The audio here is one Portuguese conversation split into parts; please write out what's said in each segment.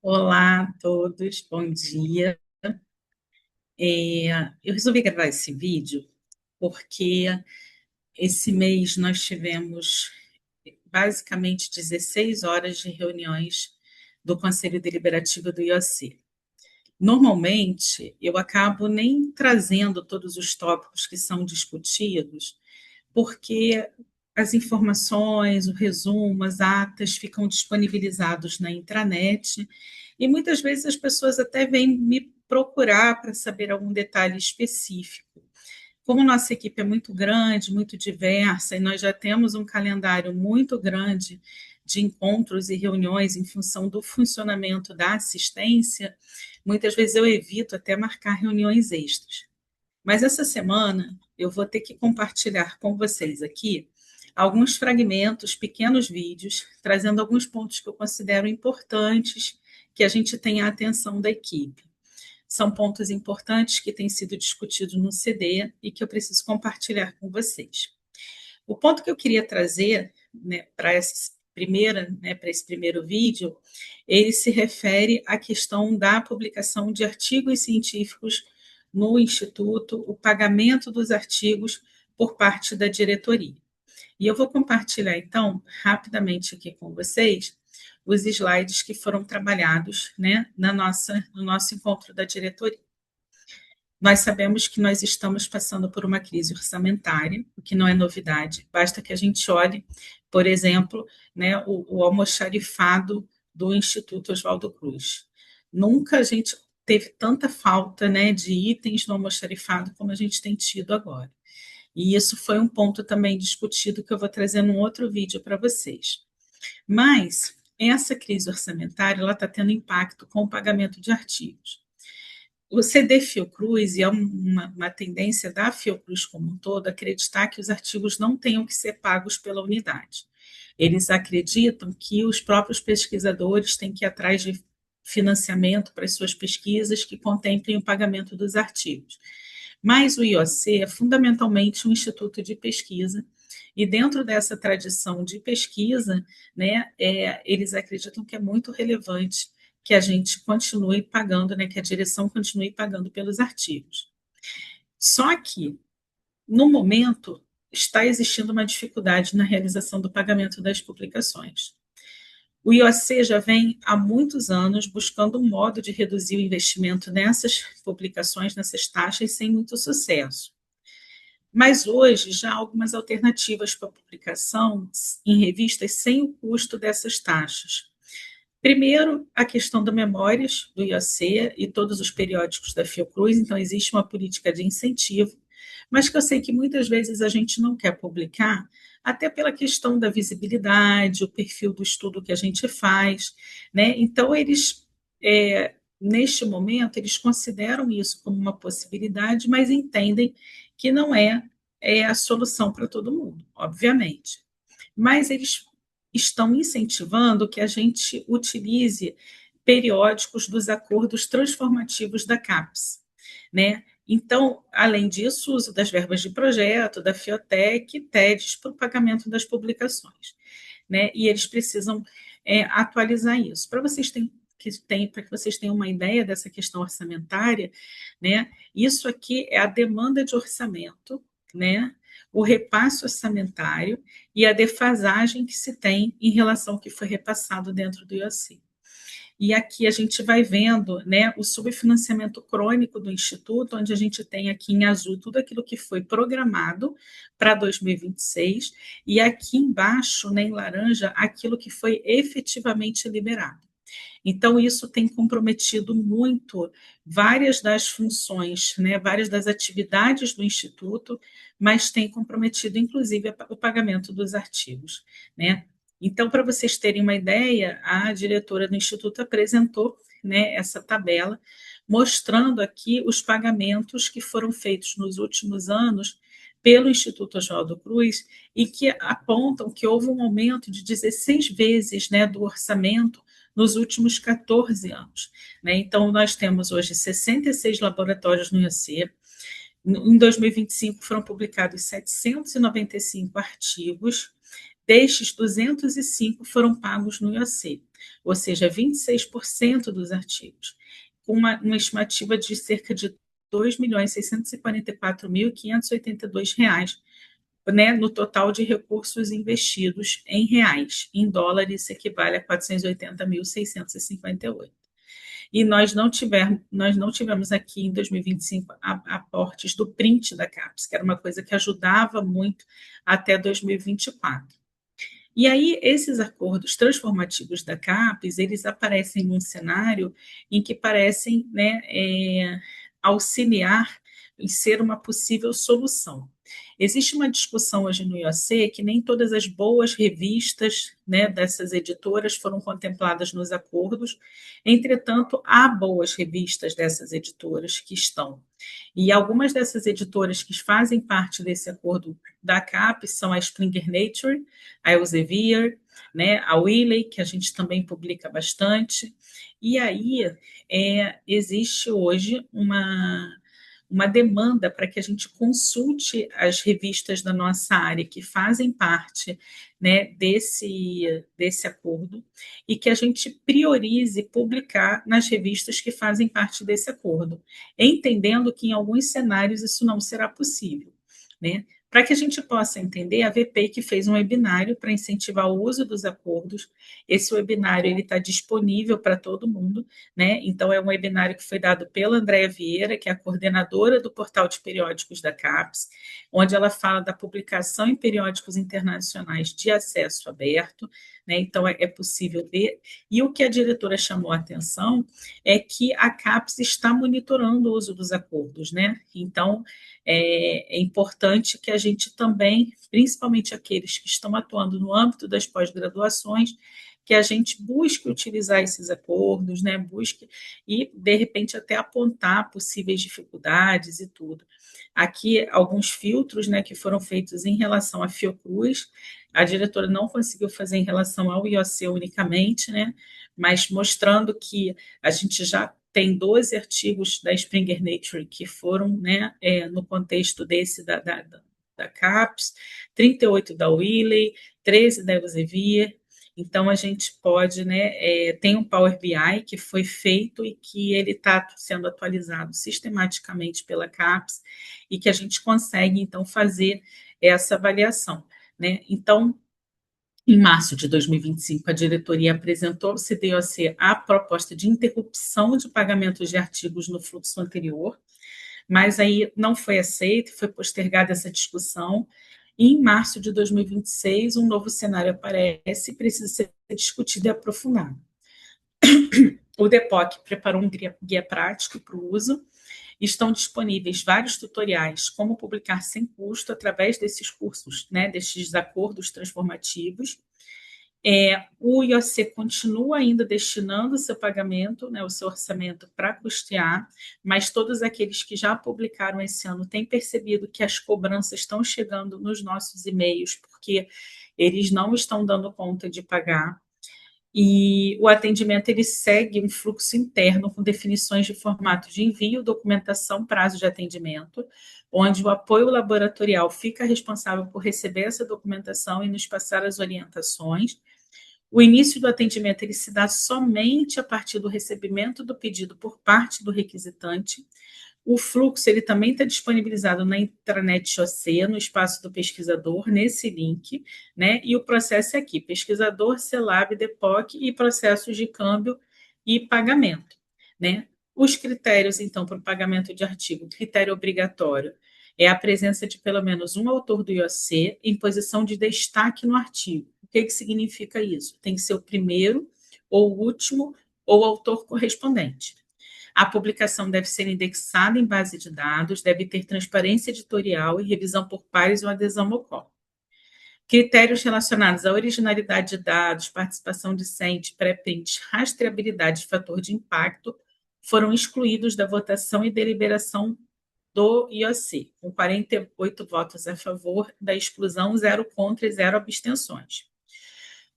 Olá a todos, bom dia. Eu resolvi gravar esse vídeo porque esse mês nós tivemos basicamente 16 horas de reuniões do Conselho Deliberativo do IOC. Normalmente, eu acabo nem trazendo todos os tópicos que são discutidos, porque as informações, o resumo, as atas ficam disponibilizados na intranet e muitas vezes as pessoas até vêm me procurar para saber algum detalhe específico. Como nossa equipe é muito grande, muito diversa, e nós já temos um calendário muito grande de encontros e reuniões em função do funcionamento da assistência, muitas vezes eu evito até marcar reuniões extras. Mas essa semana eu vou ter que compartilhar com vocês aqui alguns fragmentos, pequenos vídeos, trazendo alguns pontos que eu considero importantes que a gente tenha a atenção da equipe. São pontos importantes que têm sido discutidos no CD e que eu preciso compartilhar com vocês. O ponto que eu queria trazer, né, para esse primeiro vídeo, ele se refere à questão da publicação de artigos científicos no Instituto, o pagamento dos artigos por parte da diretoria. E eu vou compartilhar, então, rapidamente aqui com vocês, os slides que foram trabalhados, né, no nosso encontro da diretoria. Nós sabemos que nós estamos passando por uma crise orçamentária, o que não é novidade, basta que a gente olhe, por exemplo, né, o almoxarifado do Instituto Oswaldo Cruz. Nunca a gente teve tanta falta, né, de itens no almoxarifado como a gente tem tido agora. E isso foi um ponto também discutido que eu vou trazer num outro vídeo para vocês. Mas essa crise orçamentária ela está tendo impacto com o pagamento de artigos. O CD Fiocruz, e é uma tendência da Fiocruz como um todo, acreditar que os artigos não tenham que ser pagos pela unidade. Eles acreditam que os próprios pesquisadores têm que ir atrás de financiamento para as suas pesquisas que contemplem o pagamento dos artigos. Mas o IOC é fundamentalmente um instituto de pesquisa, e dentro dessa tradição de pesquisa, né, eles acreditam que é muito relevante que a gente continue pagando, né, que a direção continue pagando pelos artigos. Só que, no momento, está existindo uma dificuldade na realização do pagamento das publicações. O IOC já vem há muitos anos buscando um modo de reduzir o investimento nessas publicações, nessas taxas, sem muito sucesso. Mas hoje já há algumas alternativas para publicação em revistas sem o custo dessas taxas. Primeiro, a questão da Memórias, do IOC e todos os periódicos da Fiocruz, então existe uma política de incentivo, mas que eu sei que muitas vezes a gente não quer publicar, até pela questão da visibilidade, o perfil do estudo que a gente faz, né? Então, neste momento, eles consideram isso como uma possibilidade, mas entendem que não é a solução para todo mundo, obviamente. Mas eles estão incentivando que a gente utilize periódicos dos acordos transformativos da CAPES, né? Então, além disso, o uso das verbas de projeto, da Fiotec e TEDs para o pagamento das publicações, né? E eles precisam atualizar isso. Para que vocês tenham uma ideia dessa questão orçamentária, né? Isso aqui é a demanda de orçamento, né? O repasse orçamentário e a defasagem que se tem em relação ao que foi repassado dentro do IOC. E aqui a gente vai vendo, né, o subfinanciamento crônico do Instituto, onde a gente tem aqui em azul tudo aquilo que foi programado para 2026, e aqui embaixo, né, em laranja, aquilo que foi efetivamente liberado. Então, isso tem comprometido muito várias das funções, né, várias das atividades do Instituto, mas tem comprometido, inclusive, o pagamento dos artigos, né? Então, para vocês terem uma ideia, a diretora do Instituto apresentou, né, essa tabela, mostrando aqui os pagamentos que foram feitos nos últimos anos pelo Instituto Oswaldo Cruz e que apontam que houve um aumento de 16 vezes, né, do orçamento nos últimos 14 anos, né? Então, nós temos hoje 66 laboratórios no IOC. Em 2025 foram publicados 795 artigos, destes 205 foram pagos no IOC. ou seja, 26% dos artigos, com uma estimativa de cerca de R$ 2.644.582, né, no total de recursos investidos em reais. Em dólares, isso equivale a 480.658. E nós não tivemos aqui em 2025 aportes do print da CAPES, que era uma coisa que ajudava muito até 2024. E aí, esses acordos transformativos da CAPES, eles aparecem num cenário em que parecem, né, auxiliar em ser uma possível solução. Existe uma discussão hoje no IOC que nem todas as boas revistas, né, dessas editoras foram contempladas nos acordos, entretanto, há boas revistas dessas editoras que estão. E algumas dessas editoras que fazem parte desse acordo da CAPES são a Springer Nature, a Elsevier, né, a Wiley, que a gente também publica bastante. E aí existe hoje uma demanda para que a gente consulte as revistas da nossa área que fazem parte, né, desse acordo e que a gente priorize publicar nas revistas que fazem parte desse acordo, entendendo que em alguns cenários isso não será possível, né? Para que a gente possa entender, a VPEI que fez um webinário para incentivar o uso dos acordos. Esse webinário está disponível para todo mundo, né? Então, é um webinário que foi dado pela Andréa Vieira, que é a coordenadora do portal de periódicos da CAPES, onde ela fala da publicação em periódicos internacionais de acesso aberto, né? Então, é possível ver. E o que a diretora chamou a atenção é que a CAPES está monitorando o uso dos acordos, né? Então, é importante que a gente também, principalmente aqueles que estão atuando no âmbito das pós-graduações, que a gente busque utilizar esses acordos, né? Busque e, de repente, até apontar possíveis dificuldades e tudo. Aqui, alguns filtros, né, que foram feitos em relação à Fiocruz, a diretora não conseguiu fazer em relação ao IOC unicamente, né? Mas mostrando que a gente já tem 12 artigos da Springer Nature que foram, né, no contexto desse da CAPES, 38 da Wiley, 13 da Elsevier. Então, a gente pode, né, tem um Power BI que foi feito e que ele está sendo atualizado sistematicamente pela CAPES e que a gente consegue, então, fazer essa avaliação, né? Então, em março de 2025, a diretoria apresentou ao CDOC a proposta de interrupção de pagamentos de artigos no fluxo anterior, mas aí não foi aceito, foi postergada essa discussão. E em março de 2026, um novo cenário aparece e precisa ser discutido e aprofundado. O DEPOC preparou um guia prático para o uso. Estão disponíveis vários tutoriais como publicar sem custo através desses cursos, né, desses acordos transformativos. O IOC continua ainda destinando o seu pagamento, né, o seu orçamento para custear, mas todos aqueles que já publicaram esse ano têm percebido que as cobranças estão chegando nos nossos e-mails, porque eles não estão dando conta de pagar. E o atendimento ele segue um fluxo interno com definições de formato de envio, documentação, prazo de atendimento, onde o apoio laboratorial fica responsável por receber essa documentação e nos passar as orientações. O início do atendimento ele se dá somente a partir do recebimento do pedido por parte do requisitante. O fluxo ele também está disponibilizado na intranet OC, no espaço do pesquisador, nesse link, né? E o processo é aqui: pesquisador, CELAB, DEPOC e processos de câmbio e pagamento, né? Os critérios, então, para o pagamento de artigo, critério obrigatório é a presença de pelo menos um autor do IOC em posição de destaque no artigo. O que significa isso? Tem que ser o primeiro, ou o último, ou o autor correspondente. A publicação deve ser indexada em base de dados, deve ter transparência editorial e revisão por pares ou adesão local. Critérios relacionados à originalidade de dados, participação discente, pré-print, rastreabilidade e fator de impacto foram excluídos da votação e deliberação do IOC, com 48 votos a favor da exclusão, 0 contra e 0 abstenções.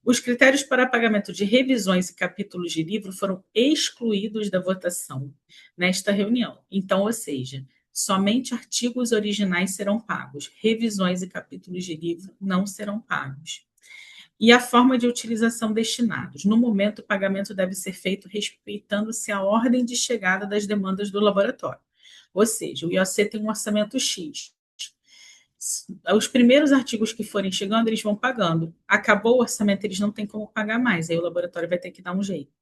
Os critérios para pagamento de revisões e capítulos de livro foram excluídos da votação nesta reunião. Então, ou seja, somente artigos originais serão pagos, revisões e capítulos de livro não serão pagos. e a forma de utilização destinados. No momento, o pagamento deve ser feito respeitando-se a ordem de chegada das demandas do laboratório. Ou seja, o IOC tem um orçamento X. Os primeiros artigos que forem chegando, eles vão pagando. Acabou o orçamento, eles não têm como pagar mais, aí o laboratório vai ter que dar um jeito,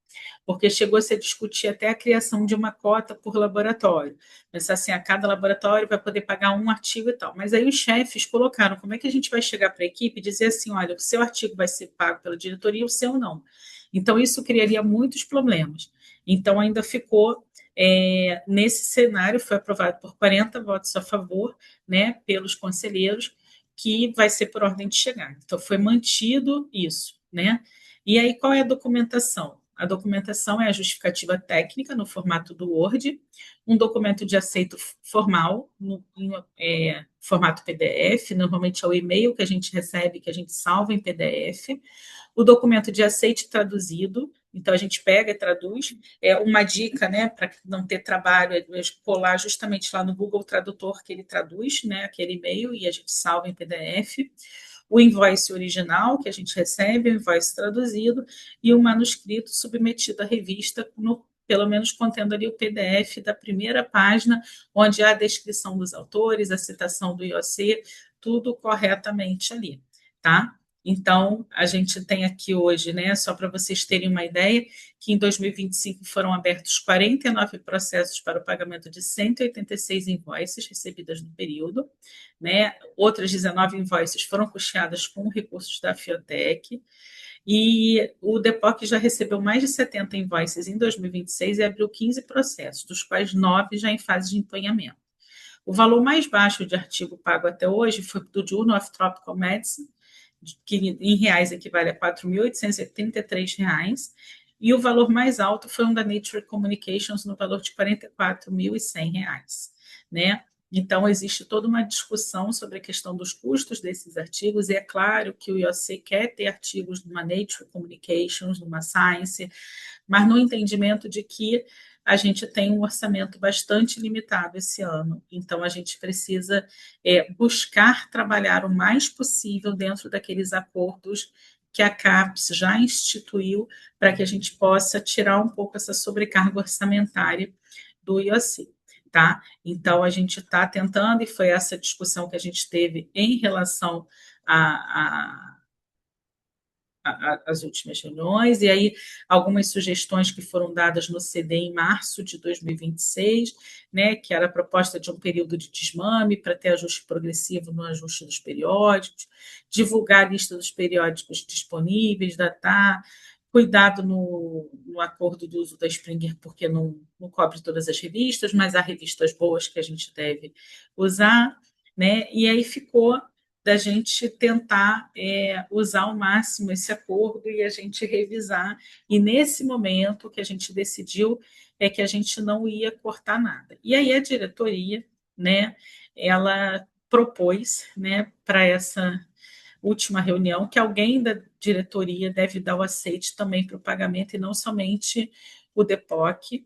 porque chegou a se discutir até a criação de uma cota por laboratório. Pensar assim, a cada laboratório vai poder pagar um artigo e tal. Mas aí os chefes colocaram, como é que a gente vai chegar para a equipe e dizer assim, olha, o seu artigo vai ser pago pela diretoria, o seu não. Então, isso criaria muitos problemas. Então, ainda ficou nesse cenário, foi aprovado por 40 votos a favor, né, pelos conselheiros, que vai ser por ordem de chegada. Então, foi mantido isso, né? E aí, qual é a documentação? A documentação é a justificativa técnica no formato do Word, um documento de aceito formal em formato PDF, normalmente é o e-mail que a gente recebe, que a gente salva em PDF, o documento de aceite traduzido, então a gente pega e traduz. É uma dica, né, para não ter trabalho, é colar justamente lá no Google Tradutor que ele traduz, né, aquele e-mail e a gente salva em PDF. O invoice original que a gente recebe, o invoice traduzido e o manuscrito submetido à revista pelo menos contendo ali o PDF da primeira página, onde há a descrição dos autores, a citação do IOC, tudo corretamente ali, tá? Então, a gente tem aqui hoje, né, só para vocês terem uma ideia, que em 2025 foram abertos 49 processos para o pagamento de 186 invoices recebidas no período, né? Outras 19 invoices foram custeadas com recursos da Fiotec, e o DEPOC já recebeu mais de 70 invoices em 2026 e abriu 15 processos, dos quais 9 já em fase de empenhamento. O valor mais baixo de artigo pago até hoje foi do Journal of Tropical Medicine, que em reais equivale a R$ 4.833, e o valor mais alto foi um da Nature Communications, no valor de R$ 44.100, né? Então, existe toda uma discussão sobre a questão dos custos desses artigos, e é claro que o IOC quer ter artigos numa Nature Communications, numa Science, mas no entendimento de que a gente tem um orçamento bastante limitado esse ano, então a gente precisa buscar trabalhar o mais possível dentro daqueles acordos que a CAPES já instituiu para que a gente possa tirar um pouco essa sobrecarga orçamentária do IOC. Tá? Então, a gente está tentando, e foi essa discussão que a gente teve em relação a as últimas reuniões, e aí algumas sugestões que foram dadas no CD em março de 2026, né, que era a proposta de um período de desmame para ter ajuste progressivo no ajuste dos periódicos, divulgar a lista dos periódicos disponíveis, datar, cuidado no acordo do uso da Springer, porque não cobre todas as revistas, mas há revistas boas que a gente deve usar, né? E aí ficou da gente tentar usar ao máximo esse acordo e a gente revisar. E nesse momento que a gente decidiu é que a gente não ia cortar nada. E aí a diretoria, né, ela propôs, né, para essa última reunião que alguém da diretoria deve dar o aceite também para o pagamento e não somente o DEPOC,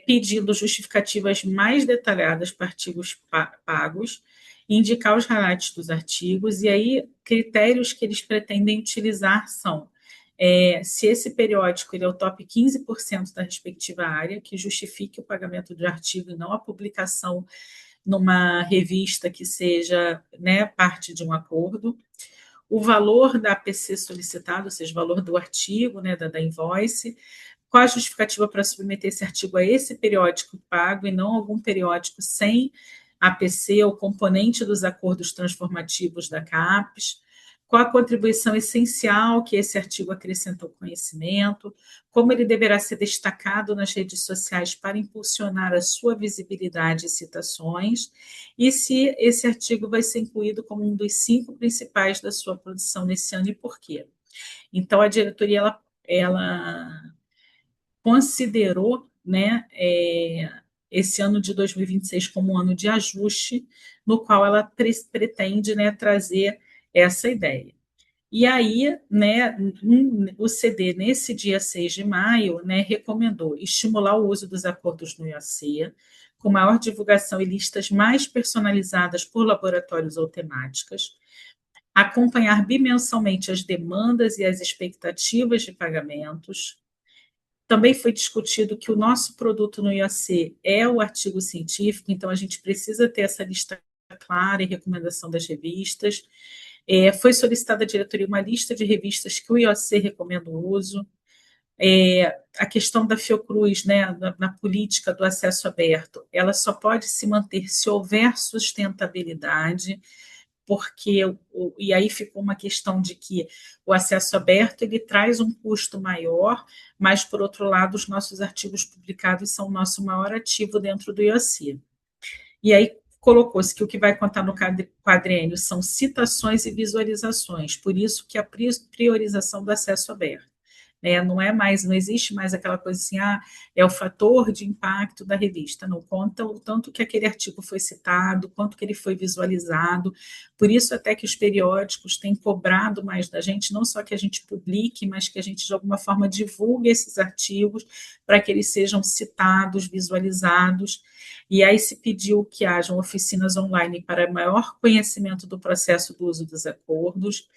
pedindo justificativas mais detalhadas para artigos pagos, indicar os highlights dos artigos, e aí critérios que eles pretendem utilizar são se esse periódico ele é o top 15% da respectiva área, que justifique o pagamento de artigo e não a publicação numa revista que seja, né, parte de um acordo, o valor da APC solicitado, ou seja, o valor do artigo, né, da invoice, qual a justificativa para submeter esse artigo a esse periódico pago e não algum periódico sem APC ou componente dos acordos transformativos da CAPES, qual a contribuição essencial que esse artigo acrescenta ao conhecimento, como ele deverá ser destacado nas redes sociais para impulsionar a sua visibilidade e citações, e se esse artigo vai ser incluído como um dos 5 principais da sua produção nesse ano e por quê. Então, a diretoria ela considerou, né, esse ano de 2026 como um ano de ajuste, no qual ela pretende, né, trazer essa ideia. E aí, né, o CD, nesse dia 6 de maio, né, recomendou estimular o uso dos acordos no IOC, com maior divulgação e listas mais personalizadas por laboratórios ou temáticas, acompanhar bimensalmente as demandas e as expectativas de pagamentos. Também foi discutido que o nosso produto no IOC é o artigo científico, então a gente precisa ter essa lista clara e recomendação das revistas. Foi solicitada à diretoria uma lista de revistas que o IOC recomenda o uso. A questão da Fiocruz, né, na política do acesso aberto, ela só pode se manter se houver sustentabilidade, porque e aí ficou uma questão de que o acesso aberto ele traz um custo maior, mas por outro lado os nossos artigos publicados são o nosso maior ativo dentro do IOC. E aí colocou-se que o que vai contar no quadrênio são citações e visualizações, por isso que a priorização do acesso aberto. Não é mais, não existe mais aquela coisa assim, é o fator de impacto da revista, não conta o tanto que aquele artigo foi citado, quanto que ele foi visualizado, por isso até que os periódicos têm cobrado mais da gente, não só que a gente publique, mas que a gente de alguma forma divulgue esses artigos para que eles sejam citados, visualizados, e aí se pediu que hajam oficinas online para maior conhecimento do processo do uso dos acordos,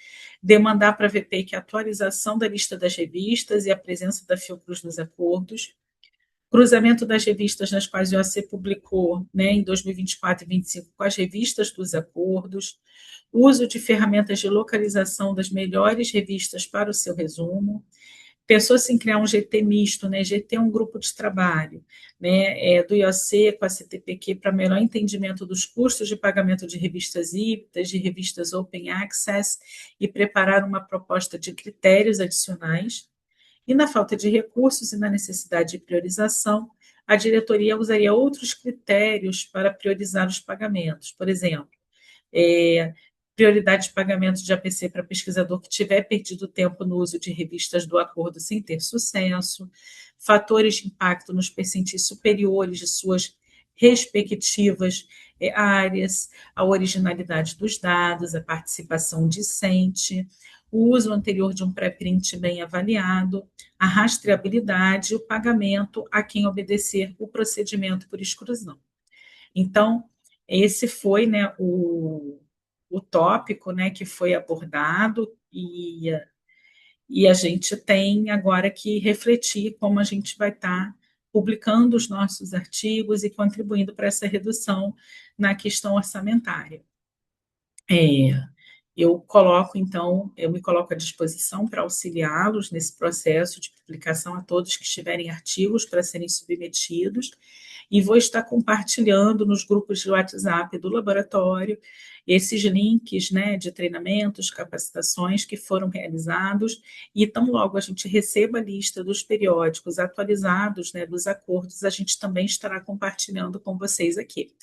demandar para a VPEC a atualização da lista das revistas e a presença da Fiocruz nos acordos, cruzamento das revistas nas quais o IOC publicou, né, em 2024 e 2025 com as revistas dos acordos, uso de ferramentas de localização das melhores revistas para o seu resumo. Pensou-se em criar um GT misto, né? GT é um grupo de trabalho, né? Do IOC com a CTPq para melhor entendimento dos custos de pagamento de revistas híbridas, de revistas open access e preparar uma proposta de critérios adicionais. E na falta de recursos e na necessidade de priorização, a diretoria usaria outros critérios para priorizar os pagamentos. Por exemplo, prioridade de pagamento de APC para pesquisador que tiver perdido tempo no uso de revistas do acordo sem ter sucesso, fatores de impacto nos percentis superiores de suas respectivas áreas, a originalidade dos dados, a participação discente, o uso anterior de um pré-print bem avaliado, a rastreabilidade e o pagamento a quem obedecer o procedimento por exclusão. Então, esse foi, né, o tópico, né, que foi abordado e a gente tem agora que refletir como a gente vai estar publicando os nossos artigos e contribuindo para essa redução na questão orçamentária. Eu me coloco à disposição para auxiliá-los nesse processo de publicação a todos que tiverem artigos para serem submetidos e vou estar compartilhando nos grupos de WhatsApp do laboratório esses links, né, de treinamentos, capacitações que foram realizados e tão logo a gente receba a lista dos periódicos atualizados, né, dos acordos, a gente também estará compartilhando com vocês aqui,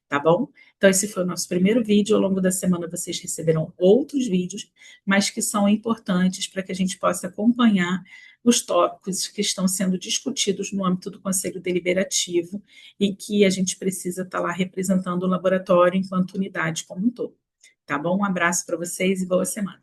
tá bom? Então, esse foi o nosso primeiro vídeo. Ao longo da semana, vocês receberão outros vídeos, mas que são importantes para que a gente possa acompanhar os tópicos que estão sendo discutidos no âmbito do Conselho Deliberativo e que a gente precisa estar lá representando o laboratório enquanto unidade como um todo. Tá bom? Um abraço para vocês e boa semana.